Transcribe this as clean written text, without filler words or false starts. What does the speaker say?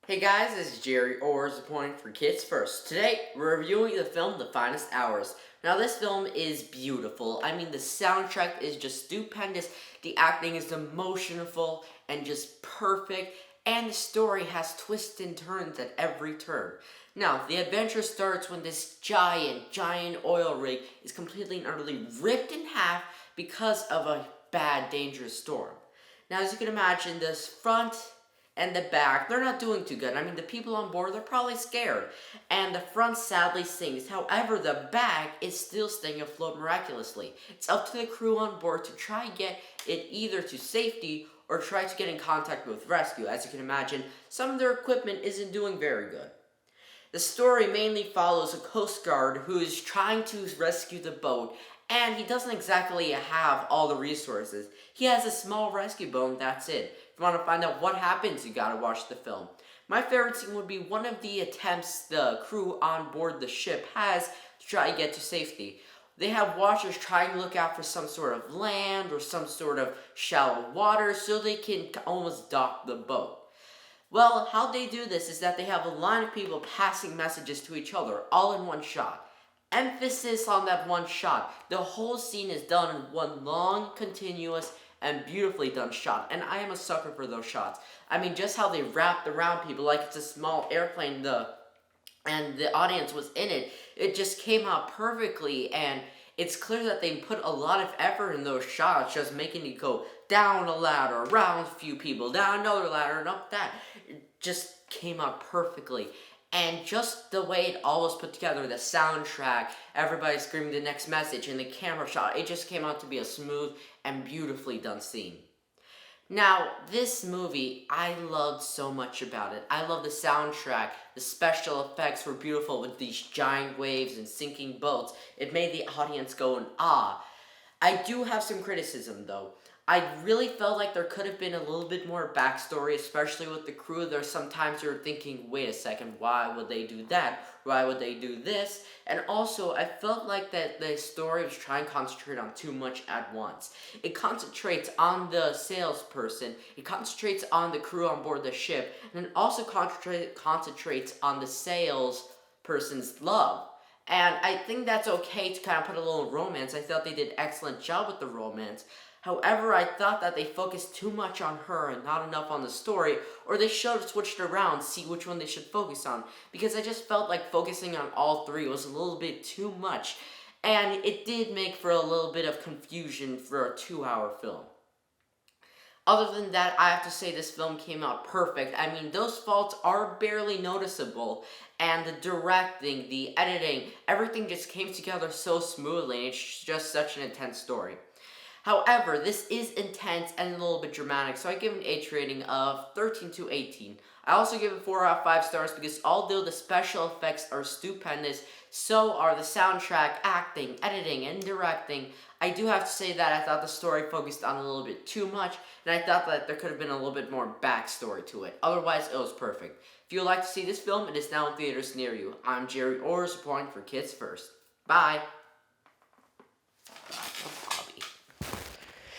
Hey guys, this is Gerry, or Point for Kids First. Today, we're reviewing the film The Finest Hours. Now, this film is beautiful. I mean, the soundtrack is just stupendous, the acting is emotional and just perfect, and the story has twists and turns at every turn. Now, the adventure starts when this giant oil rig is completely and utterly ripped in half because of a bad, dangerous storm. Now, as you can imagine, this front and the back, they're not doing too good. I mean, the people on board, they're probably scared. And the front sadly sinks. However, the back is still staying afloat miraculously. It's up to the crew on board to try and get it either to safety or try to get in contact with rescue. As you can imagine, some of their equipment isn't doing very good. The story mainly follows a Coast Guard who is trying to rescue the boat, and he doesn't exactly have all the resources. He has a small rescue boat, and that's it. If you want to find out what happens, you gotta watch the film. My favorite scene would be one of the attempts the crew on board the ship has to try to get to safety. They have watchers trying to look out for some sort of land or some sort of shallow water so they can almost dock the boat. Well, how they do this is that they have a line of people passing messages to each other, all in one shot. Emphasis on that one shot. The whole scene is done in one long, continuous, and beautifully done shot, and I am a sucker for those shots. I mean, just how they wrapped around people like it's a small airplane, and the audience was in it. It just came out perfectly, and it's clear that they put a lot of effort in those shots, just making it go down a ladder, around a few people, down another ladder, and up that. It just came out perfectly. And just the way it all was put together, the soundtrack, everybody screaming the next message, and the camera shot, it just came out to be a smooth and beautifully done scene. Now, this movie, I loved so much about it. I love the soundtrack. The special effects were beautiful with these giant waves and sinking boats. It made the audience go in awe. I do have some criticism, though. I really felt like there could have been a little bit more backstory, especially with the crew. There's sometimes you're thinking, wait a second, why would they do that? Why would they do this? And also, I felt like that the story was trying to concentrate on too much at once. It concentrates on the salesperson, it concentrates on the crew on board the ship, and it also concentrates on the salesperson's love. And I think that's okay to kind of put a little romance. I thought they did an excellent job with the romance. However, I thought that they focused too much on her and not enough on the story, or they should have switched around, see which one they should focus on, because I just felt like focusing on all three was a little bit too much, and it did make for a little bit of confusion for a 2-hour film. Other than that, I have to say this film came out perfect. I mean, those faults are barely noticeable, and the directing, the editing, everything just came together so smoothly, and it's just such an intense story. However, this is intense and a little bit dramatic, so I give an age rating of 13 to 18. I also give it 4 out of 5 stars because although the special effects are stupendous, so are the soundtrack, acting, editing, and directing. I do have to say that I thought the story focused on a little bit too much, and I thought that there could have been a little bit more backstory to it. Otherwise, it was perfect. If you would like to see this film, it is now in theaters near you. I'm Gerry, or supporting for Kids First. Bye!